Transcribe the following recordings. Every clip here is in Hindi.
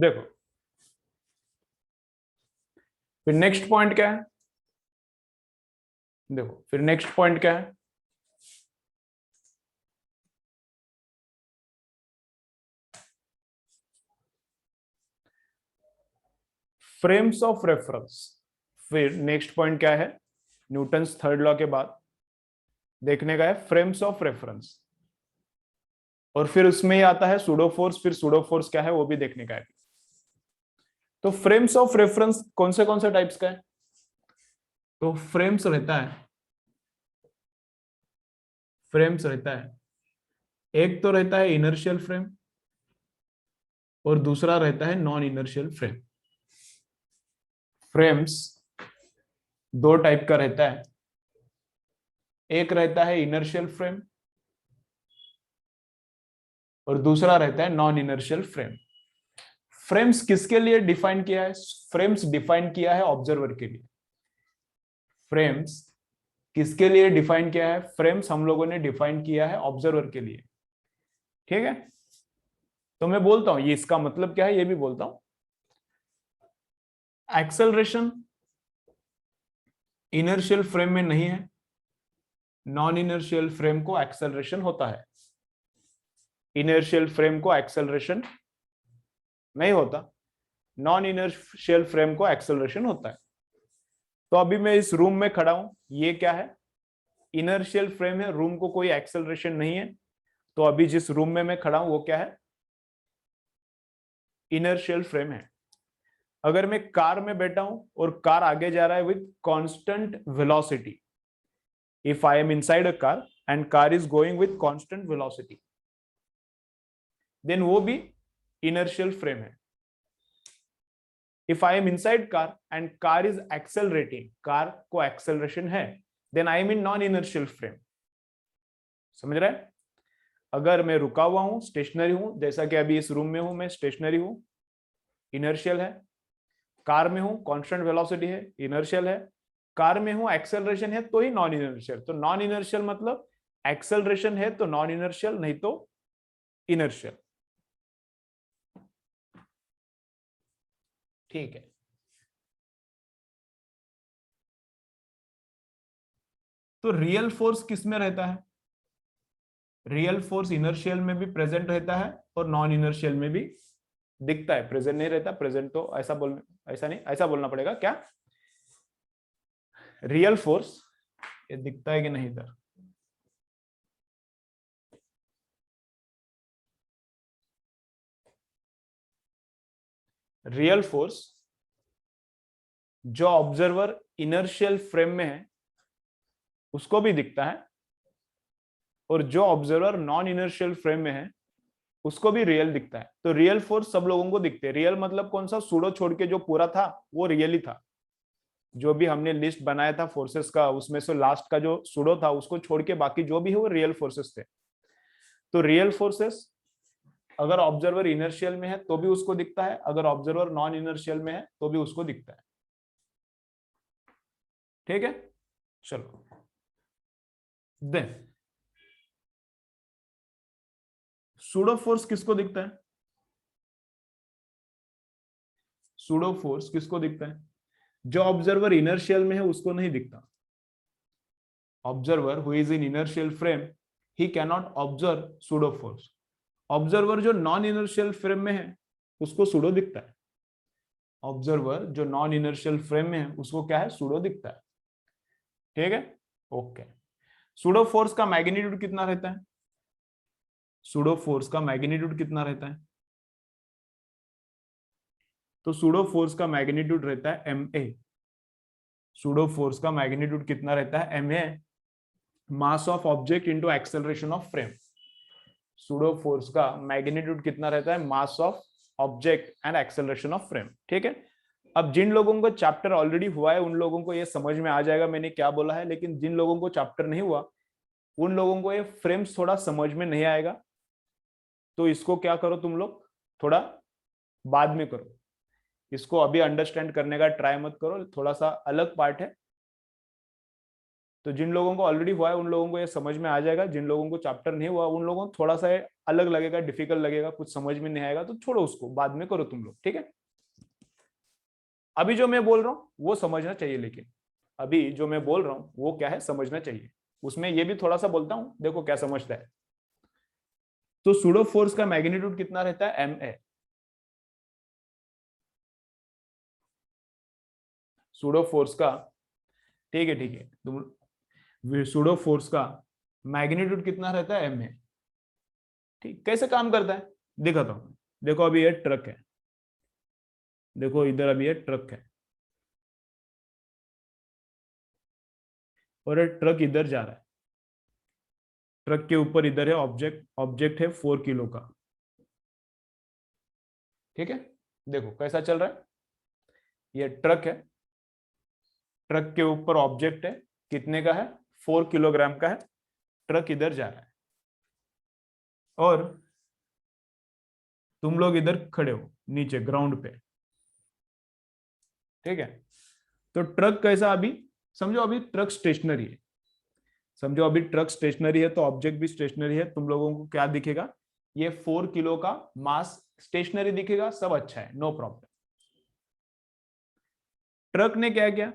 देखो फिर नेक्स्ट पॉइंट क्या है, देखो फिर नेक्स्ट पॉइंट क्या है, फ्रेम्स ऑफ रेफरेंस। फिर नेक्स्ट पॉइंट क्या है, न्यूटन्स थर्ड लॉ के बाद देखने का है फ्रेम्स ऑफ रेफरेंस, और फिर उसमें ही आता है सूडो फोर्स, फिर सूडो फोर्स क्या है वो भी देखने का है। तो फ्रेम्स ऑफ रेफरेंस कौन से टाइप्स का है, तो फ्रेम्स रहता है, फ्रेम्स रहता है, एक तो रहता है इनर्शियल फ्रेम और दूसरा रहता है नॉन इनर्शियल फ्रेम। फ्रेम्स दो टाइप का रहता है, एक रहता है इनर्शियल फ्रेम और दूसरा रहता है नॉन इनर्शियल फ्रेम। फ्रेम्स किसके लिए डिफाइन किया है, फ्रेम्स डिफाइन किया है ऑब्जर्वर के लिए। फ्रेम्स किसके लिए डिफाइन किया है, फ्रेम्स हम लोगों ने डिफाइन किया है ऑब्जर्वर के लिए। ठीक है, तो मैं बोलता हूं ये इसका मतलब क्या है, ये भी बोलता हूं। एक्सेलरेशन इनर्शियल फ्रेम में नहीं है, नॉन इनर्शियल फ्रेम को एक्सेलरेशन होता है। इनर्शियल फ्रेम को एक्सेलरेशन नहीं होता, नॉन इनर्शियल फ्रेम को एक्सेलरेशन होता है। तो अभी मैं इस रूम में खड़ा हूं, ये क्या है, इनर्शियल फ्रेम है, रूम को कोई एक्सेलरेशन नहीं है। तो अभी जिस रूम में मैं खड़ा हूं वो क्या है, इनर्शियल फ्रेम है। अगर मैं कार में बैठा हूं और कार आगे जा रहा है with constant velocity, if I am inside a car and car is going with constant velocity, then वो भी इनर्शियल फ्रेम है। If I am inside car and car is accelerating, car को एक्सेलरेशन है, then I am in non inertial frame. समझ रहे हैं, अगर मैं रुका हुआ हूं, स्टेशनरी हूं, जैसा कि अभी इस रूम में हूं, मैं स्टेशनरी हूं, इनर्शियल है। कार में हूं, कांस्टेंट वेलोसिटी है, इनर्शियल है। कार में हूं, एक्सेलरेशन है, तो ही नॉन इनर्शियल। तो नॉन इनर्शियल मतलब एक्सेलरेशन है तो नॉन इनर्शियल, नहीं तो इनर्शियल। ठीक है, तो रियल फोर्स किस में रहता है, रियल फोर्स इनर्शियल में भी प्रेजेंट रहता है और नॉन इनर्शियल में भी दिखता है। प्रेजेंट नहीं रहता, प्रेजेंट तो ऐसा बोल, ऐसा नहीं, ऐसा बोलना पड़ेगा क्या, रियल फोर्स, ये दिखता है कि नहीं इधर, रियल फोर्स जो ऑब्जर्वर इनर्शियल फ्रेम में है उसको भी दिखता है, और जो ऑब्जर्वर नॉन इनर्शियल फ्रेम में है उसको भी रियल दिखता है। तो रियल फोर्स सब लोगों को दिखते हैं। रियल मतलब कौन सा, सूडो छोड़ के जो पूरा था वो रियल ही था। जो भी हमने लिस्ट बनाया था फोर्सेस का, उसमें से लास्ट का जो सूडो था उसको छोड़ के बाकी जो भी है वो रियल फोर्सेस थे। तो रियल फोर्सेस अगर ऑब्जर्वर इनर्शियल में है तो भी उसको दिखता है, अगर ऑब्जर्वर नॉन इनर्शियल में है तो भी उसको दिखता है। ठीक है, चलो देन सूडो फोर्स किसको दिखता है, सूडो फोर्स किसको दिखता है, जो ऑब्जर्वर इनर्शियल में है उसको नहीं दिखता। Observer who is in inertial frame, he cannot observe pseudo force. Observer जो नॉन इनर्शियल फ्रेम में है उसको सूडो दिखता है। ऑब्जर्वर जो नॉन इनर्शियल फ्रेम में है उसको क्या है, सूडो दिखता है। ठीक है, ओके। सूडो फोर्स का मैग्नीट्यूड कितना रहता है, सूडो फोर्स का मैग्नीट्यूड कितना रहता है, तो सूडो फोर्स का मैग्नीट्यूड रहता है ma। सूडो फोर्स का मैग्नीट्यूड कितना रहता है, ma, mass of object into acceleration of frame. Pseudo force का मैग्नीट्यूड कितना रहता है, mass of object and acceleration of frame. ठीक है, अब जिन लोगों को चैप्टर ऑलरेडी हुआ है उन लोगों को ये समझ में आ जाएगा मैंने क्या बोला है, लेकिन जिन लोगों को चैप्टर नहीं हुआ उन लोगों को ये फ्रेम्स थोड़ा समझ में नहीं आएगा। तो इसको क्या करो तुम लोग, थोड़ा बाद में करो, इसको अभी अंडरस्टैंड करने का ट्राई मत करो, थोड़ा सा अलग पार्ट है। तो जिन लोगों को ऑलरेडी हुआ है उन लोगों को ये समझ में आ जाएगा, जिन लोगों को चैप्टर नहीं हुआ उन लोगों को थोड़ा सा अलग लगेगा, डिफिकल्ट लगेगा, कुछ समझ में नहीं आएगा, तो छोड़ो उसको, बाद में करो तुम लोग, ठीक है। अभी जो मैं बोल रहा हूँ वो समझना चाहिए, लेकिन अभी जो मैं बोल रहा हूँ वो क्या है समझना चाहिए, उसमें ये भी थोड़ा सा बोलता हूँ, देखो क्या समझता है। तो सूडो फोर्स का मैग्नीट्यूड कितना रहता है, ma। सूडो फोर्स का, ठीक है तुम, सूडो फोर्स का मैग्नीट्यूड कितना रहता है, ma। ठीक, कैसे काम करता है दिखाता हूं। देखो अभी ये ट्रक है, देखो इधर अभी ये ट्रक है, और ये ट्रक इधर जा रहा है, ट्रक के ऊपर इधर है ऑब्जेक्ट, ऑब्जेक्ट है 4 किलो का, ठीक है। देखो कैसा चल रहा है, ये ट्रक है, ट्रक के ऊपर ऑब्जेक्ट है, कितने का है, 4 किलोग्राम का है, ट्रक इधर जा रहा है, और तुम लोग इधर खड़े हो नीचे ग्राउंड पे, ठीक है। तो ट्रक कैसा, अभी समझो अभी ट्रक स्टेशनरी है, समझो अभी ट्रक स्टेशनरी है तो ऑब्जेक्ट भी स्टेशनरी है, तुम लोगों को क्या दिखेगा, ये 4 किलो का मास स्टेशनरी दिखेगा, सब अच्छा है, नो प्रॉब्लम। ट्रक ने क्या किया,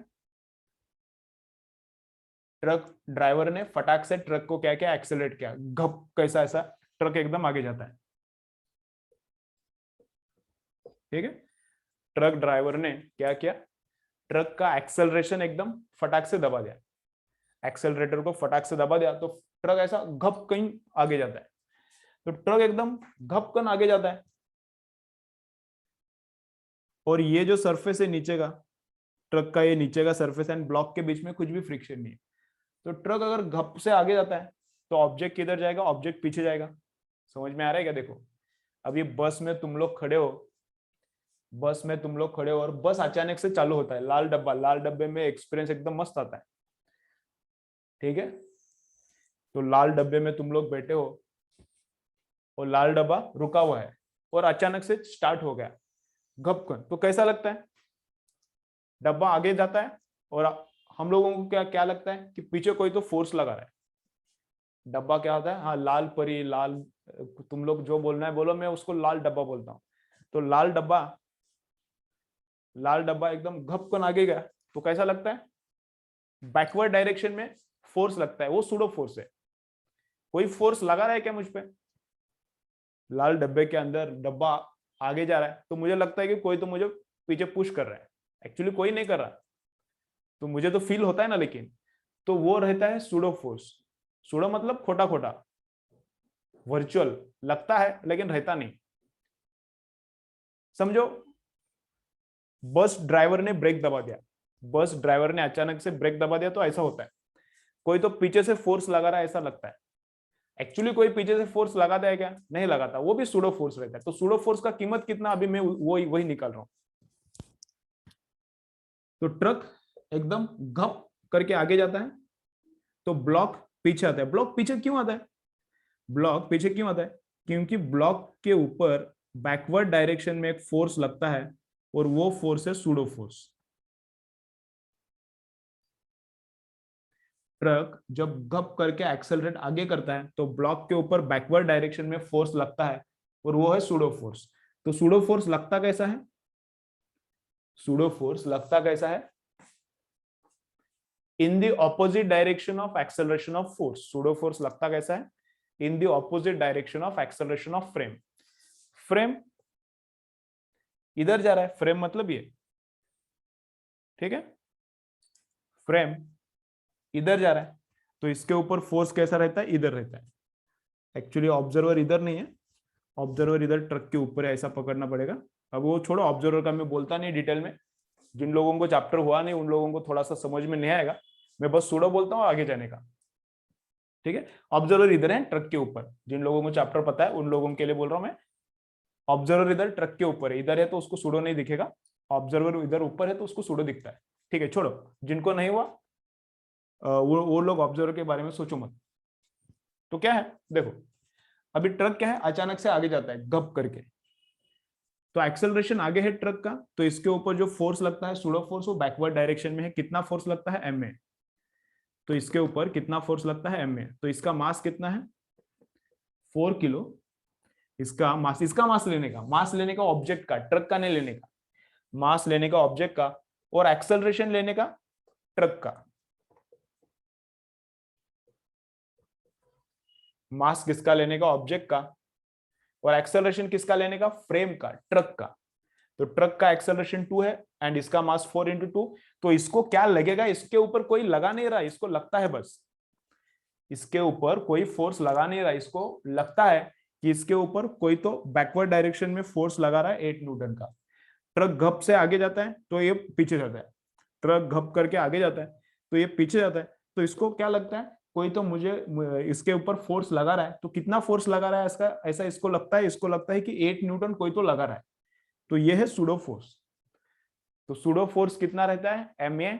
ट्रक ड्राइवर ने फटाक से ट्रक को क्या किया, एक्सेलरेट किया, घप कैसा, ऐसा ट्रक एकदम आगे जाता है, ठीक है। ट्रक ड्राइवर ने क्या किया, ट्रक का एक्सेलरेशन एकदम फटाक से दबा दिया, एक्सेलरेटर को फटाक से दबा दिया, तो ट्रक ऐसा घप कहीं आगे जाता है, तो ट्रक एकदम घप कन आगे जाता है, और ये जो सरफेस है नीचे का, ट्रक का ये नीचे का सरफेस एंड ब्लॉक के बीच में कुछ भी फ्रिक्शन नहीं है, तो ट्रक अगर घप से आगे जाता है तो ऑब्जेक्ट किधर जाएगा, ऑब्जेक्ट पीछे जाएगा। समझ में आ रहा है क्या, देखो अभी बस में तुम लोग खड़े हो, बस में तुम लोग खड़े हो और बस अचानक से चालू होता है, लाल डब्बा, लाल डब्बे में एक्सपीरियंस एकदम मस्त आता है, ठीक है। तो लाल डब्बे में तुम लोग बैठे हो और लाल डब्बा रुका हुआ है और अचानक से स्टार्ट हो गया घपकन, तो कैसा लगता है, डब्बा आगे जाता है और हम लोगों को क्या क्या लगता है कि पीछे कोई तो फोर्स लगा रहा है, डब्बा क्या होता है, हाँ लाल परी, लाल, तुम लोग जो बोलना है बोलो, मैं उसको लाल डब्बा बोलता हूँ। तो लाल डब्बा, लाल डब्बा एकदम घपकन आगे गया, तो कैसा लगता है, बैकवर्ड डायरेक्शन में फोर्स लगता है, वो सूडो फोर्स है। कोई फोर्स लगा रहा है क्या मुझ पे, लाल डब्बे के अंदर डब्बा आगे जा रहा है, तो मुझे लगता है कि कोई तो मुझे पीछे पुश कर रहा है, एक्चुअली कोई नहीं कर रहा, तो मुझे तो फील होता है ना, लेकिन तो वो रहता है सूडो फोर्स। सूडो मतलब खोटा खोटा, वर्चुअल लगता है लेकिन रहता नहीं। समझो बस ड्राइवर ने ब्रेक दबा दिया, बस ड्राइवर ने अचानक से ब्रेक दबा दिया, तो ऐसा होता है, कोई तो पीछे से फोर्स लगा रहा है ऐसा लगता है, एक्चुअली कोई पीछे से फोर्स लगाता है क्या, नहीं लगाता, वो भी सूडो फोर्स रहता है। तो सूडो फोर्स का कीमत कितना, अभी मैं वही निकाल रहा हूं। तो ट्रक एकदम घप करके आगे जाता है, तो ब्लॉक पीछे आता है। ब्लॉक पीछे क्यों आता है, ब्लॉक पीछे क्यों आता है, क्योंकि ब्लॉक के ऊपर बैकवर्ड डायरेक्शन में एक फोर्स लगता है, और वो फोर्स है सूडो फोर्स। ट्रक जब गप करके एक्सेलरेट आगे करता है तो ब्लॉक के ऊपर बैकवर्ड डायरेक्शन में फोर्स लगता है, और वो है सूडो फोर्स। तो सूडो फोर्स लगता कैसा है, सूडो फोर्स लगता कैसा है, in the opposite direction of acceleration of force. Pseudo force लगता कैसा है, in the opposite direction of acceleration of frame. Frame इधर जा रहा है, फ्रेम मतलब ये, ठीक है, फ्रेम इधर जा रहा है, तो इसके ऊपर फोर्स कैसा रहता है, इधर रहता है। एक्चुअली ऑब्जर्वर इधर नहीं है, ऑब्जर्वर इधर ट्रक के ऊपर है, ऐसा पकड़ना पड़ेगा। अब वो छोड़ो, ऑब्जर्वर का मैं बोलता नहीं डिटेल में, जिन लोगों को चैप्टर हुआ नहीं उन लोगों को थोड़ा सा समझ में नहीं आएगा, मैं बस सूडो बोलता हूँ आगे जाने का, ठीक है। ऑब्जर्वर इधर है ट्रक के ऊपर, जिन लोगों को चैप्टर पता है उन लोगों के लिए बोल रहा हूँ मैं। ऑब्जर्वर इधर ट्रक के ऊपर है, इधर है तो उसको सूडो नहीं दिखेगा, ऑब्जर्वर इधर ऊपर है तो उसको सूडो दिखता है, ठीक है। छोड़ो, जिनको नहीं हुआ वो लोग ऑब्जर्वर के बारे में सोचो मत। तो क्या है, देखो अभी ट्रक क्या है, अचानक से आगे जाता है गप करके, तो एक्सेलरेशन आगे है ट्रक का, तो इसके ऊपर जो फोर्स लगता है सूडो फोर्स, वो बैकवर्ड डायरेक्शन में है, कितना फोर्स लगता है, एम ए। तो इसके ऊपर कितना फोर्स लगता है ma। तो इसका मास कितना है 4 किलो। इसका मास लेने का ऑब्जेक्ट का, ट्रक का नहीं लेने का, मास लेने का ऑब्जेक्ट का, और एक्सेलरेशन लेने का ट्रक का। मास किसका लेने का ऑब्जेक्ट का, और एक्सेलरेशन किसका लेने का फ्रेम का, ट्रक का। तो ट्रक का एक्सेलरेशन 2 है एंड इसका मास 4 × 2। तो इसको क्या लगेगा, इसके ऊपर कोई लगा नहीं रहा, इसको लगता है बस, इसके ऊपर कोई फोर्स लगा नहीं रहा, इसको लगता है कि इसके ऊपर कोई तो बैकवर्ड डायरेक्शन में फोर्स लगा रहा है 8 न्यूटन का। ट्रक घप से आगे जाता है तो ये पीछे जाता है, ट्रक घप करके आगे जाता है तो ये पीछे जाता है। तो इसको क्या लगता है, कोई तो मुझे इसके ऊपर फोर्स लगा रहा है। तो कितना फोर्स लगा रहा है इसका, ऐसा इसको लगता है कि 8 न्यूटन कोई तो लगा रहा है। तो ये है सूडो फोर्स। तो सूडो फोर्स कितना रहता है ma।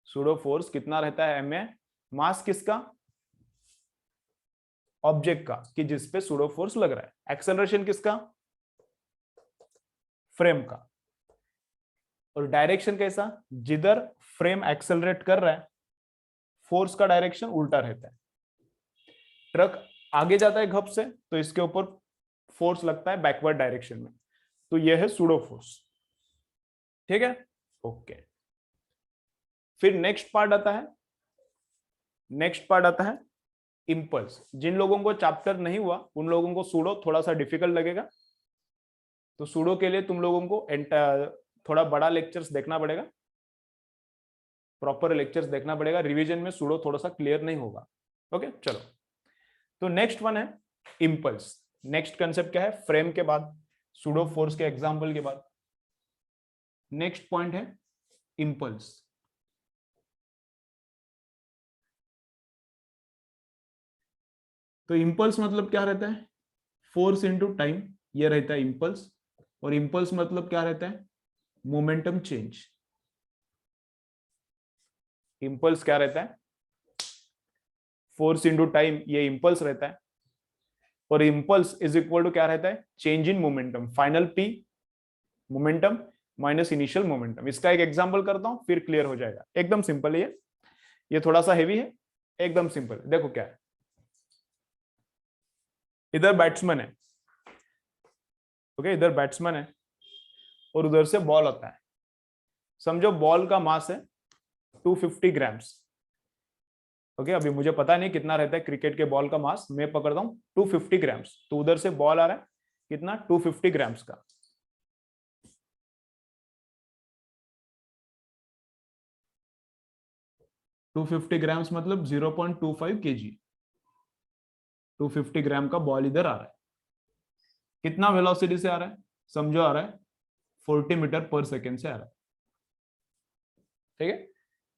सूडो फोर्स कितना रहता है ma, मास किसका, ऑब्जेक्ट का, कि जिसपे सूडो फोर्स लग रहा है। एक्सेलरेशन किसका, फ्रेम का। और डायरेक्शन कैसा, जिधर फ्रेम एक्सेलरेट कर रहा है फोर्स का डायरेक्शन उल्टा रहता है। ट्रक आगे जाता है घप से तो इसके ऊपर फोर्स लगता है बैकवर्ड डायरेक्शन में। तो यह है सूडो फोर्स। ठीक है, ओके। फिर नेक्स्ट पार्ट आता है इंपल्स। जिन लोगों को चैप्टर नहीं हुआ उन लोगों को सूडो थोड़ा सा डिफिकल्ट लगेगा। तो सूडो के लिए तुम लोगों को थोड़ा बड़ा लेक्चर्स देखना पड़ेगा, प्रॉपर लेक्चर्स देखना पड़ेगा। रिवीजन में सूडो थोड़ा सा क्लियर नहीं होगा। ओके चलो, तो नेक्स्ट वन है इंपल्स। नेक्स्ट कंसेप्ट क्या है, फ्रेम के बाद, सूडो फोर्स के एग्जांपल के बाद नेक्स्ट पॉइंट है इंपल्स। तो इंपल्स मतलब क्या रहता है, फोर्स इनटू टाइम, ये रहता है इंपल्स। और इंपल्स मतलब क्या रहता है, मोमेंटम चेंज। इंपल्स क्या रहता है, फोर्स इनटू टाइम, ये इंपल्स रहता है। और इंपल्स इज इक्वल टू क्या रहता है, change in momentum, final P momentum minus initial momentum. इसका एक एग्जांपल करता हूं फिर क्लियर हो जाएगा। एकदम सिंपल है ये थोड़ा सा हेवी है, एकदम सिंपल। देखो क्या है, इधर बैट्समैन है, ओके, इधर बैट्समैन है और उधर से बॉल आता है। समझो बॉल का मास है 250 ग्राम्स। ओके, अभी मुझे पता नहीं कितना रहता है क्रिकेट के बॉल का मास, मैं पकड़ता हूं 250 ग्राम्स। तो उधर से बॉल आ रहा है कितना, 250 ग्राम्स का। टू 250 ग्राम्स मतलब 0.25 kg। 250 ग्राम का बॉल इधर आ रहा है, कितना वेलोसिटी से आ रहा है, समझो आ रहा है 40 मीटर पर सेकेंड से आ रहा है। ठीक है,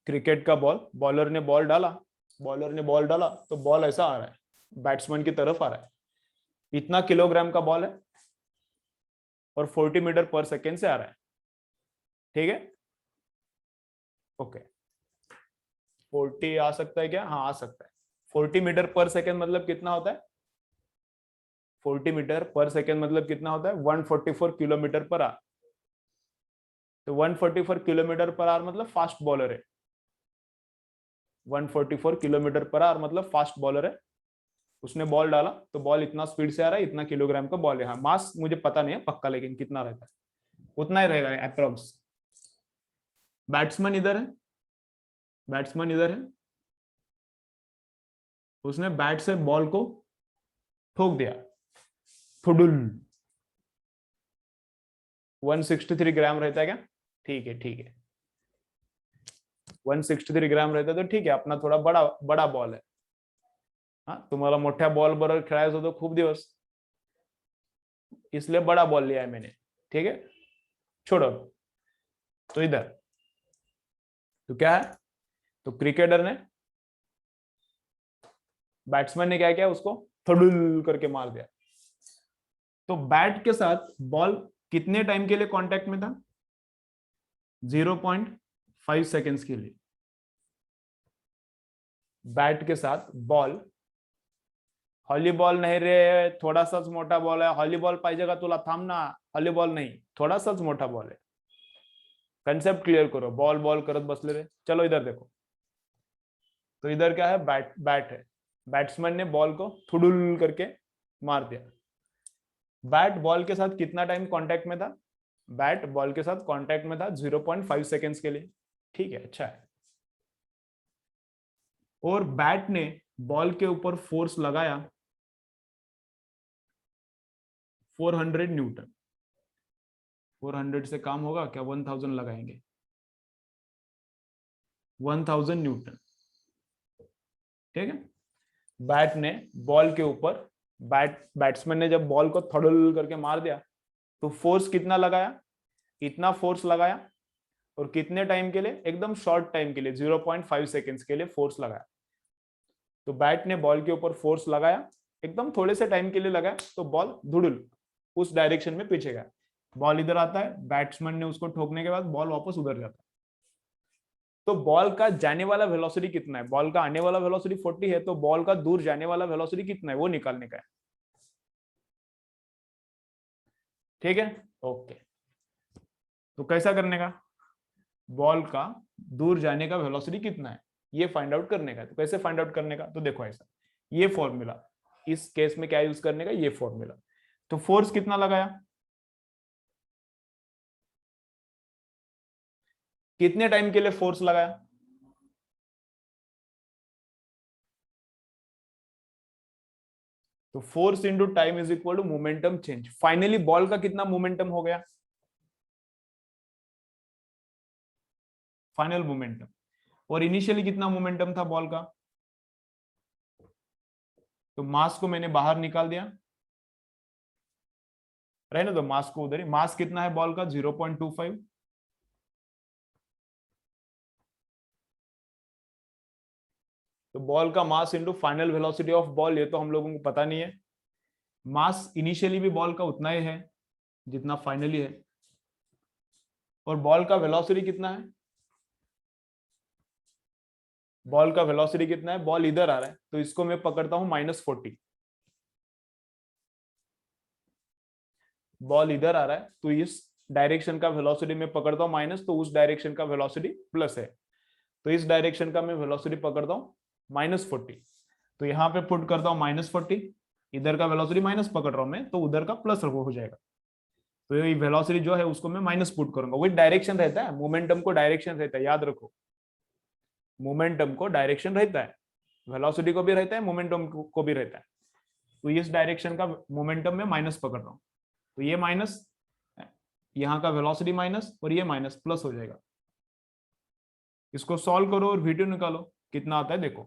क्रिकेट का बॉल, बॉलर ने बॉल डाला तो बॉल ऐसा आ रहा है, बैट्समैन की तरफ आ रहा है। इतना किलोग्राम का बॉल है और 40 मीटर पर सेकेंड से आ रहा है। ठीक है, ओके। 40 आ सकता है क्या, हाँ आ सकता है। 40 मीटर पर सेकेंड मतलब कितना होता है, 40 मीटर पर सेकेंड मतलब कितना होता है, 144 किलोमीटर पर आवर। तो 144 किलोमीटर पर आवर मतलब फास्ट बॉलर है। 144 किलोमीटर पर आवर मतलब फास्ट बॉलर है। उसने बॉल डाला तो बॉल इतना स्पीड से आ रहा है, इतना किलोग्राम का बॉल है। हाँ, मास मुझे पता नहीं है पक्का, लेकिन कितना रहता है उतना ही रहेगा अप्रोक्स। बैट्समैन इधर है, बैट्समैन इधर है, उसने बैट से बॉल को ठोक दिया, थुडुल। 163 ग्राम रहता है क्या, ठीक है ठीक है, 163 ग्राम रहता है तो ठीक है, अपना थोड़ा बड़ा बड़ा बॉल है। हाँ, तुम्हाला मोठ्या बॉल बरोबर खेळायचं होतं खूप दिवस, इसलिए बड़ा बॉल लिया है मैंने। ठीक है, छोड़ो। तो इधर तो क्या है, तो क्रिकेटर ने, बैट्समैन ने क्या किया, उसको थडुल करके मार दिया। तो बैट के साथ बॉल कितने टाइम के लिए कांटेक्ट में था, 0.5 सेकेंड्स के लिए। बैट के साथ बॉल, हॉलीबॉल नहीं रे, थोड़ा साच मोठा बॉल है, हॉलीबॉल पाहिजे का तुला, थांब ना, हॉलीबॉल नहीं, थोड़ा साच मोठा बॉल है। कंसेप्ट क्लियर करो, बॉल बॉल करत बसले रे। चलो इधर देखो, तो इधर क्या है, बैट है। बैट्समैन ने बॉल को थुडुल करके मार दिया। बैट बॉल के साथ कितना टाइम कांटेक्ट में था? बैट बॉल के साथ कांटेक्ट में था 0.5 सेकेंड्स के लिए। ठीक है, अच्छा है। और बैट ने बॉल के ऊपर फोर्स लगाया 400 न्यूटन। 400 से काम होगा क्या? 1000 लगाएंगे, 1000 न्यूटन। ठीक है, बैट ने बॉल के ऊपर, बैट्समैन ने जब बॉल को थड़ल करके मार दिया तो फोर्स कितना लगाया? इतना फोर्स लगाया। और कितने टाइम के लिए? एकदम शॉर्ट टाइम के लिए, 0.5 सेकेंड्स के लिए फोर्स लगाया। तो बैट ने बॉल के ऊपर फोर्स लगाया, एकदम थोड़े से टाइम के लिए लगाया, तो बॉल धुड़ुल उस डायरेक्शन में पीछे गया। बॉल इधर आता है, बैट्समैन ने उसको ठोकने के बाद बॉल वापस उधर जाता है। तो बॉल का जाने वाला वेलोसिटी कितना है? बॉल का आने वाला वेलोसिटी 40 है, तो बॉल का दूर जाने वाला वेलोसिटी कितना है वो निकालने का है। ठीक है, ओके। तो कैसा करने का? बॉल का दूर जाने का वेलोसिटी कितना है ये फाइंड आउट करने का। तो कैसे फाइंड आउट करने का? तो देखो ऐसा, ये फॉर्मूला, इस केस में क्या यूज करने का? ये फॉर्मूला। तो फोर्स कितना लगाया? कितने टाइम के लिए फोर्स लगाया? तो force into time is equal to momentum change. Finally ball का कितना मोमेंटम हो गया? Final momentum. और इनिशियली कितना मोमेंटम था बॉल का? तो मास को मैंने बाहर निकाल दिया, रहने दो मास को उधर ही। मास कितना है बॉल का? 0.25। तो बॉल का mass into final velocity of ball, ये तो हम लोगों को पता नहीं है। मास इनिशियली भी बॉल का उतना ही है जितना फाइनली है। और बॉल का वेलोसिटी कितना है? बॉल का वेलोसिटी कितना है? बॉल इधर आ रहा है, तो इसको मैं पकड़ता हूं -40। बॉल इधर आ रहा है, तो इस डायरेक्शन का वेलोसिटी मैं पकड़ता हूं माइनस, तो उस डायरेक्शन का वेलोसिटी प्लस है। तो इस डायरेक्शन का मैं वेलोसिटी पकड़ता हूं -40। तो यहां पे पुट करता हूं -40। इधर का वेलोसिटी माइनस पकड़ रहा हूं मैं, तो उधर का प्लस हो जाएगा। तो ये वेलोसिटी जो है उसको मैं माइनस पुट करूंगा। वही डायरेक्शन रहता है, मोमेंटम को डायरेक्शन रहता है, याद रखो। मोमेंटम को डायरेक्शन रहता है, वेलोसिटी को भी रहता है, मोमेंटम को भी रहता है। तो इस डायरेक्शन का मोमेंटम में माइनस पकड़ रहा हूं, तो ये माइनस, यहाँ का वेलोसिटी माइनस, और ये माइनस प्लस हो जाएगा। इसको सॉल्व करो और V2 निकालो, कितना आता है देखो।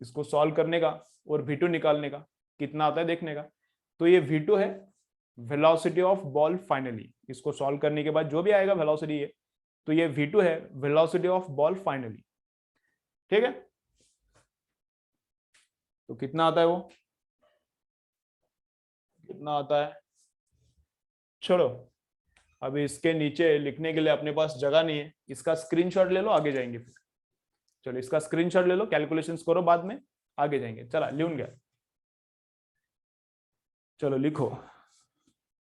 इसको सॉल्व करने का और V2 निकालने का कितना आता है देखने का। तो ये V2 है वेलोसिटी ऑफ बॉल फाइनली। इसको सॉल्व करने के बाद जो भी आएगा वेलोसिटी ये, तो ये V2 है वेलोसिटी ऑफ बॉल फाइनली। ठीक है, तो कितना आता है वो? कितना आता है? छोड़ो, अभी इसके नीचे लिखने के लिए अपने पास जगह नहीं है। इसका स्क्रीनशॉट ले लो, आगे जाएंगे फिर। चलो इसका स्क्रीनशॉट ले लो, कैलकुलेशंस करो, बाद में आगे जाएंगे। चला लिहून गया, चलो लिखो।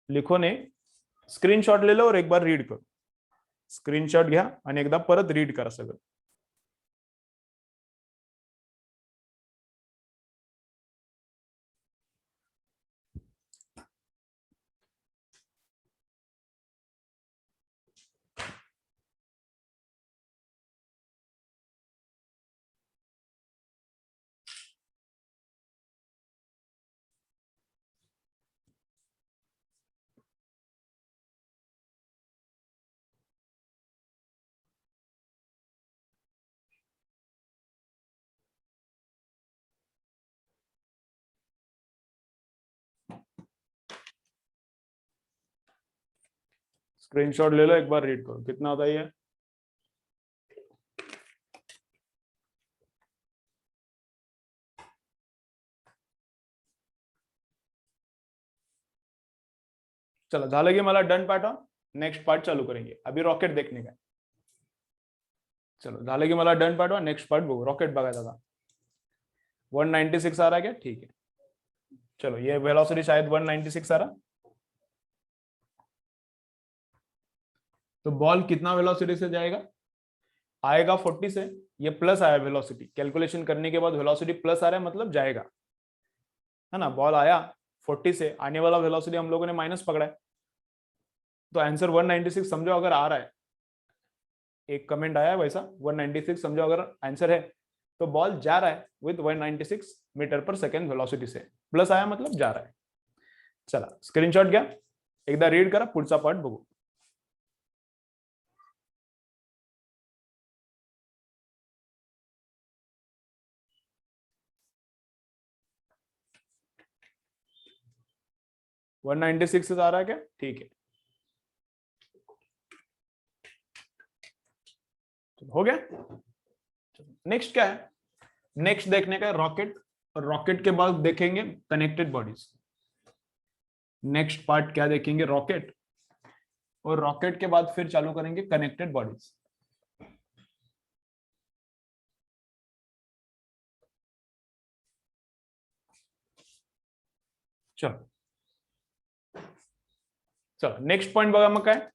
लिखो ने स्क्रीनशॉट ले लो और एक बार रीड करो। स्क्रीनशॉट घ्या आणि एकदा परत रीड करा सगळं। स्क्रीनशॉट ले लो, एक बार रीड करो, कितना आता है ये? चला झालं की मला डन पाठवा, नेक्स्ट पार्ट चालू करेंगे। अभी रॉकेट देखने का है। चलो झालं की मला डन पाठवा, नेक्स्ट पार्ट बघू। रॉकेट बघायचा था। 196 आ रहा है क्या? ठीक है, चलो ये वेलोसिटी शायद 196 आ रहा। तो बॉल कितना वेलोसिटी से जाएगा? आएगा 40 से, ये प्लस आया वेलोसिटी, कैलकुलेशन करने के बाद वेलोसिटी प्लस आ रहा है मतलब जाएगा, है ना। बॉल आया 40 से, आने वाला वेलोसिटी हम लोगों ने माइनस पकड़ा है, तो आंसर 196 समझो अगर आ रहा है, एक कमेंट आया है वैसा 196 समझो अगर आंसर है, तो बॉल जा रहा है विद 196 मीटर पर सेकेंड वेलोसिटी से, प्लस आया मतलब जा रहा है। चला स्क्रीनशॉट घ्या, एकदा रीड करा, पुढचा पार्ट बघू. वन 196 आ रहा है क्या? ठीक है, हो गया. नेक्स्ट क्या है? नेक्स्ट देखने का रॉकेट, और रॉकेट के बाद देखेंगे कनेक्टेड बॉडीज. नेक्स्ट पार्ट क्या देखेंगे? रॉकेट, और रॉकेट के बाद फिर चालू करेंगे कनेक्टेड बॉडीज. चलो चलो नेक्स्ट पॉइंट बघा मग काय.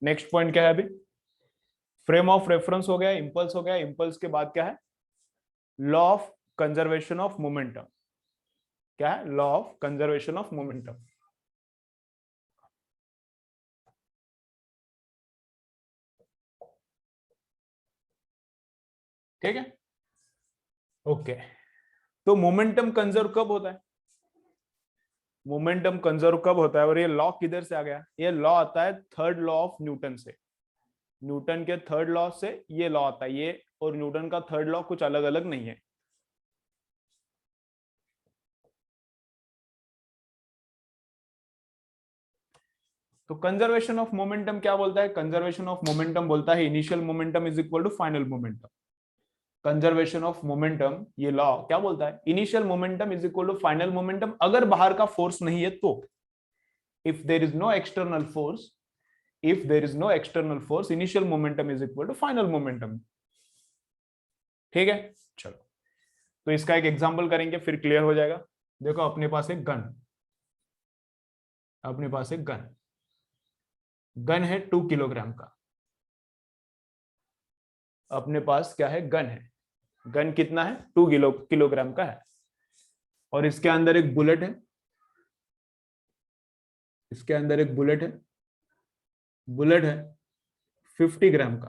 नेक्स्ट पॉइंट क्या है अभी? फ्रेम ऑफ रेफरेंस हो गया, इंपल्स हो गया, इंपल्स के बाद क्या है? Law of conservation of momentum. क्या है? Law of conservation of momentum. ठीक है, ओके. तो मोमेंटम कंजर्व कब होता है? मोमेंटम कंजर्व कब होता है? और ये लॉ किधर से आ गया? ये लॉ आता है थर्ड लॉ ऑफ न्यूटन से. न्यूटन के थर्ड लॉ से ये लॉ आता है. ये और न्यूटन का थर्ड लॉ कुछ अलग अलग नहीं है. तो कंजर्वेशन ऑफ मोमेंटम क्या बोलता है? कंजर्वेशन ऑफ मोमेंटम बोलता है initial momentum is equal to final momentum. Conservation of momentum, ये लॉ क्या बोलता है? Initial momentum is equal to final momentum, अगर बाहर का फोर्स नहीं है तो. If there is no external force, if there is no external force, initial momentum is equal to final momentum. ठीक है, चलो तो इसका एक एग्जांपल करेंगे फिर क्लियर हो जाएगा. देखो अपने पास एक गन, अपने पास एक गन, गन है 2 किलोग्राम का. अपने पास क्या है? गन है. गन कितना है? 2 किलोग्राम का है. और इसके अंदर एक बुलेट है, इसके अंदर एक बुलेट है. बुलेट है 50 ग्राम का.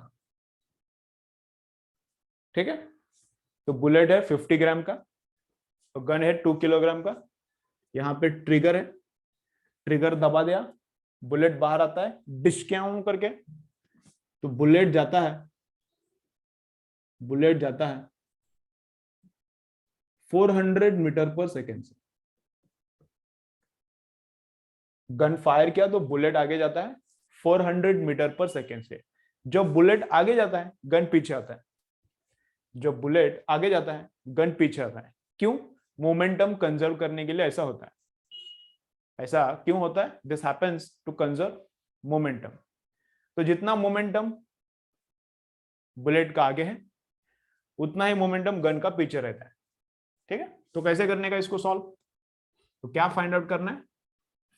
ठीक है, तो बुलेट है 50 ग्राम का और गन है 2 किलोग्राम का. यहां पे ट्रिगर है, ट्रिगर दबा दिया, बुलेट बाहर आता है डिस्क्याऊं करके. तो बुलेट जाता है, बुलेट जाता है 400 मीटर पर सेकेंड से. गन फायर किया तो बुलेट आगे जाता है 400 मीटर पर सेकेंड से. जब बुलेट आगे जाता है गन पीछे आता है. जब बुलेट आगे जाता है गन पीछे आता है. क्यों? मोमेंटम कंजर्व करने के लिए ऐसा होता है. ऐसा क्यों होता है? This happens to conserve momentum. तो जितना मोमेंटम बुलेट का आगे है उतना ही मोमेंटम गन का पीछे रहता है. ठीक है, तो कैसे करने का इसको सॉल्व? तो क्या फाइंड आउट करना है?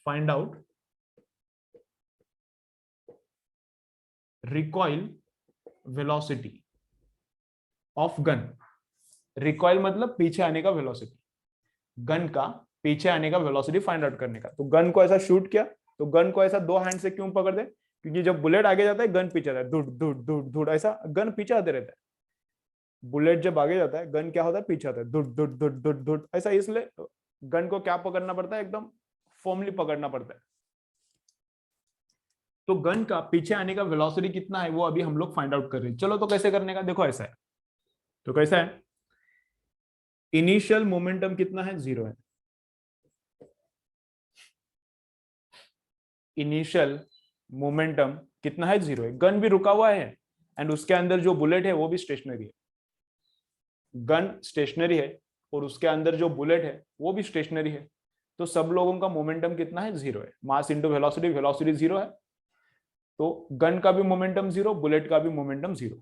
Find out recoil velocity of gun. Recoil मतलब पीछे आने का वेलोसिटी, गन का पीछे आने का वेलोसिटी फाइंड आउट करने का. तो गन को ऐसा शूट किया, तो गन को ऐसा 2 हैंड से क्यों पकड़ दे? क्योंकि जब बुलेट आगे जाता है गन पीछे आता है, धुड़ धुड़ धुड़ धुड़, ऐसा गन पीछे आते रहता है. बुलेट जब आगे जाता है गन क्या होता है? पीछे आता है, धुड़ धुड़ धुड़ धुड़ धुड़, ऐसा. इसलिए गन को क्या पकड़ना पड़ता है? एकदम फॉर्मली पकड़ना पड़ता है. तो गन का पीछे आने का वेलोसिटी कितना है वो अभी हम लोग फाइंड आउट कर रहे हैं. चलो तो कैसे करने का? देखो ऐसा है, तो कैसा है? इनिशियल मोमेंटम कितना है? 0 है. इनिशियल मोमेंटम कितना है? 0 है. गन भी रुका हुआ है एंड उसके अंदर जो बुलेट है वो भी स्टेशनरी है. गन स्टेशनरी है और उसके अंदर जो बुलेट है वो भी स्टेशनरी है. तो सब लोगों का मोमेंटम कितना है? 0 है. मास इंटू वेलोसिटी, वेलोसिटी 0 है, तो गन का भी मोमेंटम 0, बुलेट का भी मोमेंटम 0.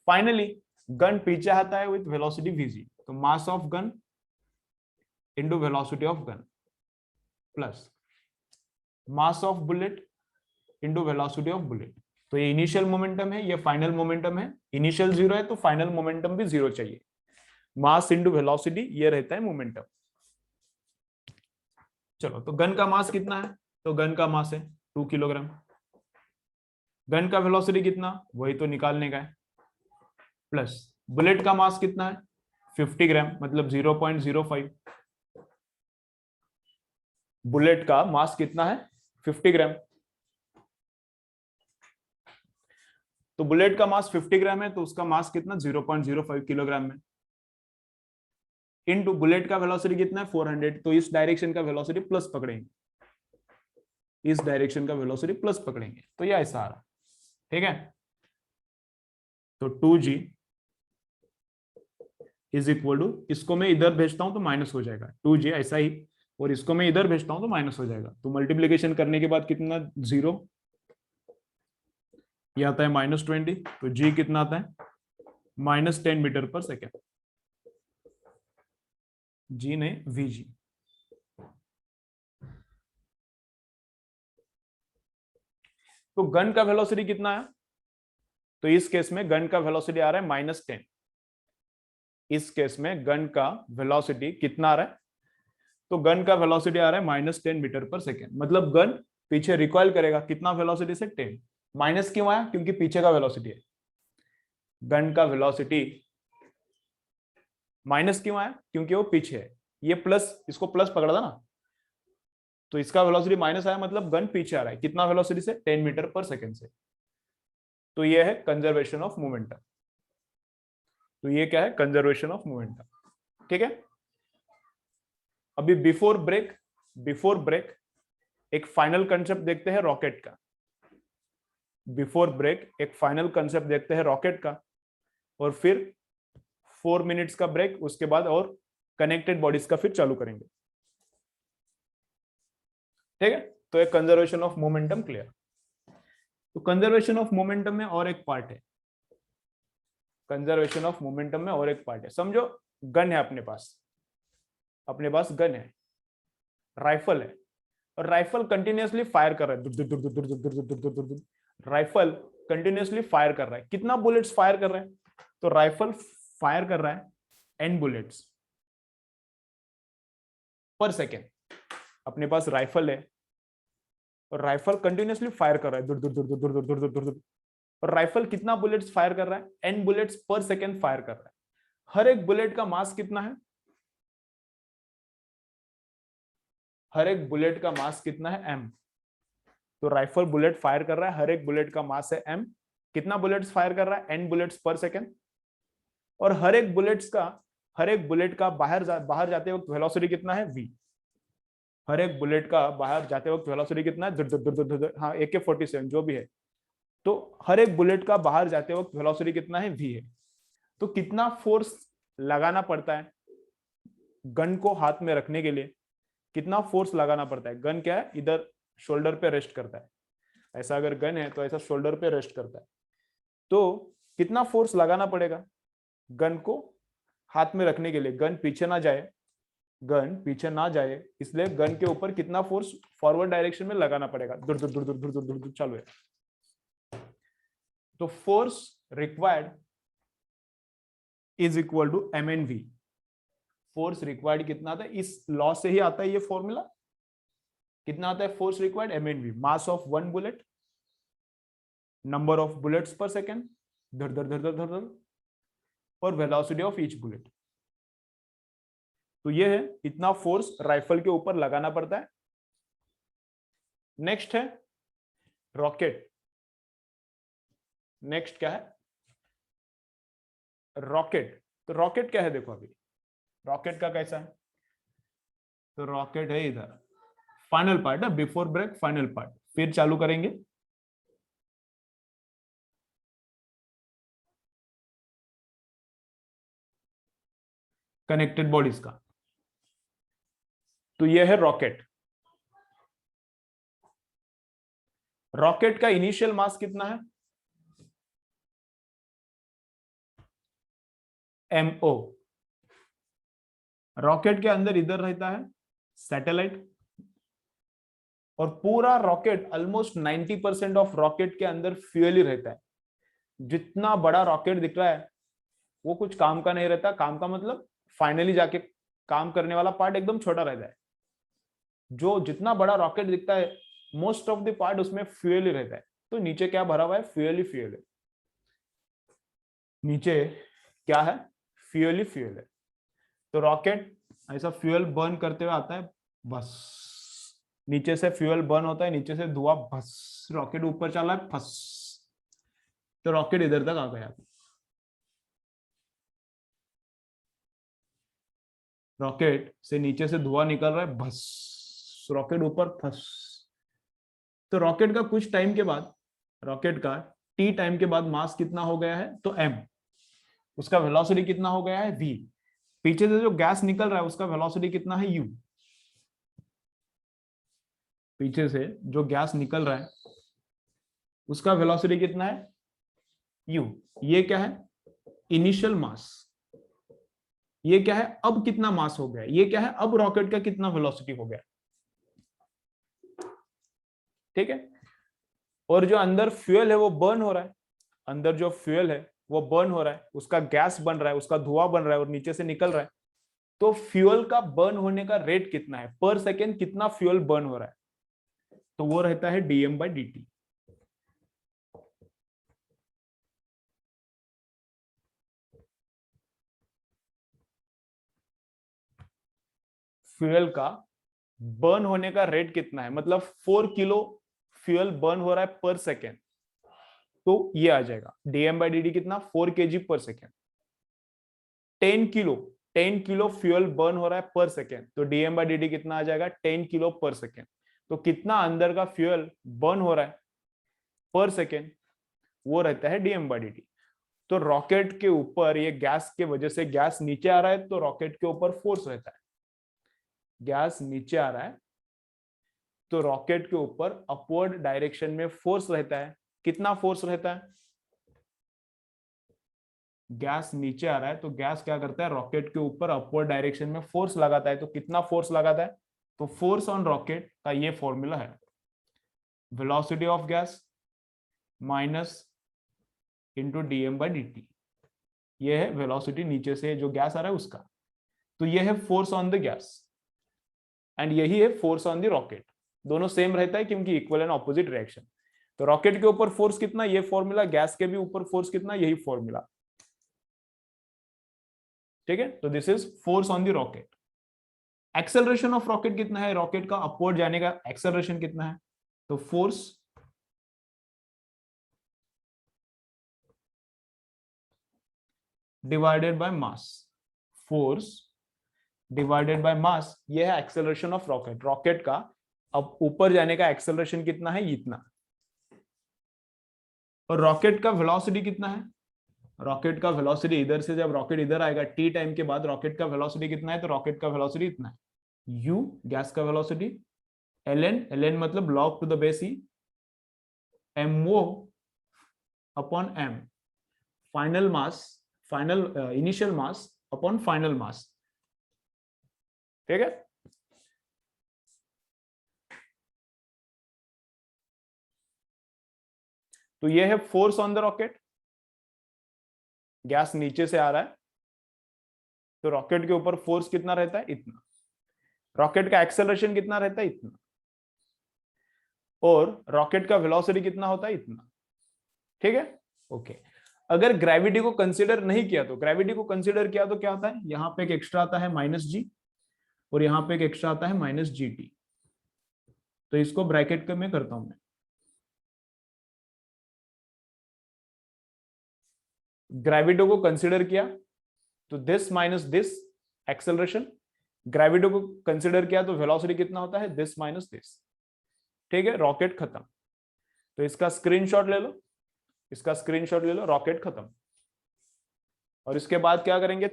फाइनली गन पीछे आता है विथ वेलोसिटी vg. तो mass of gun into velocity of gun plus mass of bullet into velocity of bullet. तो ये इनिशियल मोमेंटम है, ये फाइनल मोमेंटम है। इनिशियल 0 है तो फाइनल मोमेंटम भी 0 चाहिए। मास इंटू वेलोसिटी, ये रहता है मोमेंटम। चलो, तो गन का मास कितना है? तो गन का मास है 2 किलोग्राम। गन का वेलोसिटी कितना, वही तो निकालने का है। प्लस बुलेट का मास कितना है? 50 ग्राम, मतलब 0.05। बुलेट का मास कितना है? 50 ग्राम। तो बुलेट का मास 50 ग्राम है, तो उसका मास कितना? 0.05 किलोग्राम में। इनटू बुलेट का वेलोसिटी कितना है? 400। तो इस डायरेक्शन का वेलोसिटी प्लस पकड़ेंगे, इस डायरेक्शन का वेलोसिटी प्लस पकड़ेंगे, तो ये ऐसा आ रहा। ठीक है, तो 2g इज इक्वल टू, इसको मैं इधर भेजता हूं तो माइनस हो जाएगा 2g, ऐसा ही। और इसको मैं इधर भेजता हूं तो माइनस हो जाएगा। तो मल्टीप्लीकेशन करने के बाद कितना? 0, ये आता है -20। तो g कितना आता है? -10 मीटर पर सेकेंड। जी नहीं, vg। तो गन का वेलोसिटी कितना है? तो इस केस में गन का वेलोसिटी आ रहा है -10। इस केस में गन का वेलोसिटी कितना आ रहा है? तो गन का वेलोसिटी आ रहा है -10 मीटर पर सेकेंड। मतलब गन पीछे रिकॉइल करेगा कितना वेलोसिटी से? 10। माइनस क्यों आया? क्योंकि पीछे का वेलोसिटी है। गन का वेलोसिटी माइनस क्यों आया? क्योंकि वो पीछे है। ये प्लस, इसको प्लस पकड़ा था ना, तो इसका वेलोसिटी माइनस आया, मतलब गन पीछे आ रहा है। कितना वेलोसिटी से? 10 मीटर पर सेकेंड से। तो ये है कंजर्वेशन ऑफ मोमेंटम। तो ये क्या है? Conservation of momentum. ठीक है, अभी बिफोर ब्रेक एक फाइनल कंसेप्ट देखते हैं रॉकेट का। बिफोर ब्रेक एक फाइनल कंसेप्ट देखते हैं रॉकेट का, और फिर 4 मिनट्स का ब्रेक, उसके बाद और कनेक्टेड बॉडीज का फिर चालू करेंगे। ठीक है, तो एक कंजर्वेशन ऑफ मोमेंटम क्लियर। तो कंजर्वेशन ऑफ मोमेंटम में और एक पार्ट है। कंजर्वेशन ऑफ मोमेंटम में और एक पार्ट है। समझो, गन है अपने पास गन है, राइफल है, और राइफल कंटिन्यूअसली फायर कर रहा है। राइफल कंटिन्यूअसली फायर कर रहा है। कितना बुलेट्स फायर कर रहा है? तो राइफल फायर कर रहा है n बुलेट्स पर सेकेंड। अपने पास राइफल है और राइफल कंटिन्यूअसली फायर कर रहा है, दूर। और राइफल कितना बुलेट्स फायर कर रहा है? n बुलेट्स पर सेकेंड फायर कर रहा है। हर एक बुलेट का मास कितना है? हर एक बुलेट का मास कितना है? m। तो राइफल बुलेट फायर कर रहा है, हर एक बुलेट का मास है m। कितना बुलेट्स फायर कर रहा है? n बुलेट्स पर सेकेंड। और हर एक बुलेट का बाहर जाते वक्त वेलोसिटी कितना है? v। हर एक बुलेट का बाहर जाते वक्त वेलोसिटी कितना है? हाँ, AK-47 जो भी है। तो हर एक बुलेट का बाहर जाते वक्त वेलोसिटी कितना है? v है। तो कितना फोर्स लगाना पड़ता है गन को हाथ में रखने के लिए? कितना फोर्स लगाना पड़ता है? गन क्या है? इधर शोल्डर पे रेस्ट करता है। ऐसा अगर गन है तो ऐसा शोल्डर पे रेस्ट करता है। तो कितना फोर्स लगाना पड़ेगा गन को हाथ में रखने के लिए? गन पीछे ना जाए, इसलिए गन के ऊपर कितना फोर्स फॉरवर्ड डायरेक्शन में लगाना पड़ेगा? दूर दूर दूर दूर दूर दूर दूर चालू है। तो force required is equal to mnv। Force required कितना आता है? इस लॉ से ही आता है ये फॉर्मूला। कितना आता है force required? mnv, mass of one bullet, number of bullets पर सेकेंड, धर धर धर धर धर धर, और वेलोसिटी ऑफ ईच बुलेट। तो ये है, इतना फोर्स राइफल के ऊपर लगाना पड़ता है। नेक्स्ट है रॉकेट। नेक्स्ट क्या है? रॉकेट। तो रॉकेट क्या है? देखो अभी रॉकेट का कैसा है। तो रॉकेट है इधर, फाइनल पार्ट है, बिफोर ब्रेक फाइनल पार्ट, फिर चालू करेंगे। कनेक्टेड बॉडीज का। तो ये है रॉकेट। रॉकेट का इनिशियल मास कितना है? mo। रॉकेट के अंदर इधर रहता है सैटेलाइट, और पूरा रॉकेट ऑलमोस्ट 90% ऑफ रॉकेट के अंदर फ्यूल ही रहता है। जितना बड़ा रॉकेट दिख रहा है वो कुछ काम का नहीं रहता। काम का मतलब फाइनली जाके काम करने वाला पार्ट एकदम छोटा रहता है। जो जितना बड़ा रॉकेट दिखता है मोस्ट ऑफ द पार्ट उसमें फ्यूल ही रहता है। तो नीचे क्या भरा हुआ है? फ्यूल ही फ्यूल है। नीचे क्या है? फ्यूल ही फ्यूल है। तो रॉकेट ऐसा फ्यूल बर्न करते हुए आता है, बस नीचे से फ्यूल बर्न होता है, नीचे से धुआं, बस रॉकेट ऊपर चला है, फस तो रॉकेट इधर तक आ गया। रॉकेट से नीचे से धुआं निकल रहा है, बस रॉकेट ऊपर, फस। तो रॉकेट का कुछ टाइम के बाद, रॉकेट का टी टाइम के बाद मास कितना हो गया है? तो m। उसका वेलोसिटी कितना हो गया है? v। पीछे से जो गैस निकल रहा है उसका वेलोसिटी कितना है? u। पीछे से जो गैस निकल रहा है उसका वेलोसिटी कितना है? u। ये क्या है? Initial mass. ये क्या है? अब कितना मास हो गया। ये क्या है? अब रॉकेट का कितना वेलोसिटी हो गया। ठीक है। और जो अंदर फ्यूल है वो बर्न हो रहा है। अंदर जो फ्यूल है वो बर्न हो रहा है, उसका गैस बन रहा है, उसका धुआं बन रहा है और नीचे से निकल रहा है। तो फ्यूल का बर्न होने का रेट कितना है? पर सेकेंड कितना फ्यूल बर्न हो रहा है? तो वो रहता है dm/dt। फ्यूल का बर्न होने का रेट कितना है, मतलब 4 किलो फ्यूल बर्न हो रहा है पर सेकेंड, तो ये आ जाएगा dm/dt कितना? 4 kg पर सेकेंड। 10 किलो फ्यूल बर्न हो रहा है पर सेकेंड, तो dm/dt कितना आ जाएगा? 10 किलो पर सेकेंड। तो कितना अंदर का फ्यूल बर्न हो रहा है पर सेकेंड, वो रहता है dm/dt। तो रॉकेट के ऊपर ये गैस के वजह से गैस नीचे आ रहा है तो रॉकेट के ऊपर फोर्स रहता है। गैस नीचे आ रहा है तो रॉकेट के ऊपर अपवर्ड डायरेक्शन में फोर्स रहता है। कितना फोर्स रहता है? गैस नीचे आ रहा है तो गैस क्या करता है? रॉकेट के ऊपर अपवर्ड डायरेक्शन में फोर्स लगाता है। तो कितना फोर्स लगाता है? तो फोर्स ऑन रॉकेट का ये फॉर्मूला है, velocity of gas minus into dm/dt। ये है वेलोसिटी नीचे से जो गैस आ रहा है उसका। तो ये है force on the gas and यही है फोर्स ऑन द रॉकेट। दोनों सेम रहता है क्योंकि इक्वल एंड ऑपोजिट रिएक्शन। तो रॉकेट के ऊपर फोर्स कितना? ये फॉर्मूला। गैस के भी ऊपर फोर्स कितना? यही फॉर्मूला। ठीक है। तो this is force on the rocket. Acceleration of rocket कितना है? रॉकेट का अपवर्ड जाने का एक्सेलरेशन कितना है? तो force divided by mass. Force divided by mass, ये है एक्सेलरेशन ऑफ रॉकेट। रॉकेट का अब ऊपर जाने का एक्सेलरेशन कितना है? इतना। और रॉकेट का वेलोसिटी कितना है? रॉकेट का वेलोसिटी इधर से जब रॉकेट इधर आएगा टी टाइम के बाद रॉकेट का वेलोसिटी कितना है? तो रॉकेट का वेलोसिटी इतना है। u गैस का वेलोसिटी, ln मतलब log to the base e, mo upon m, final mass, final initial mass upon final mass. ठीक है। तो ये है force on the rocket. Gas नीचे से आ रहा है तो रॉकेट के ऊपर फोर्स कितना रहता है? इतना। रॉकेट का एक्सेलरेशन कितना रहता है? इतना। और रॉकेट का वेलोसिटी कितना होता है? इतना। ठीक है। ओके। अगर ग्रेविटी को कंसीडर नहीं किया तो, ग्रेविटी को कंसीडर किया तो क्या होता है? यहां पे एक एक्स्ट्रा आता है -g और यहां पे एक एक्स्ट्रा आता है -gt। तो इसको ब्रैकेट में करता हूं मैं। ग्रेविटी को कंसीडर किया तो this minus this acceleration. Gravity को कंसीडर किया तो वेलोसिटी कितना होता है? This minus this. ठीक है। रॉकेट खत्म। तो इसका स्क्रीनशॉट ले लो, इसका स्क्रीनशॉट ले लो। रॉकेट खत्म। और इसके बाद क्या करेंगे?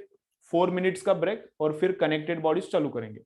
4 मिनट्स का ब्रेक और फिर कनेक्टेड बॉडीज चालू करेंगे।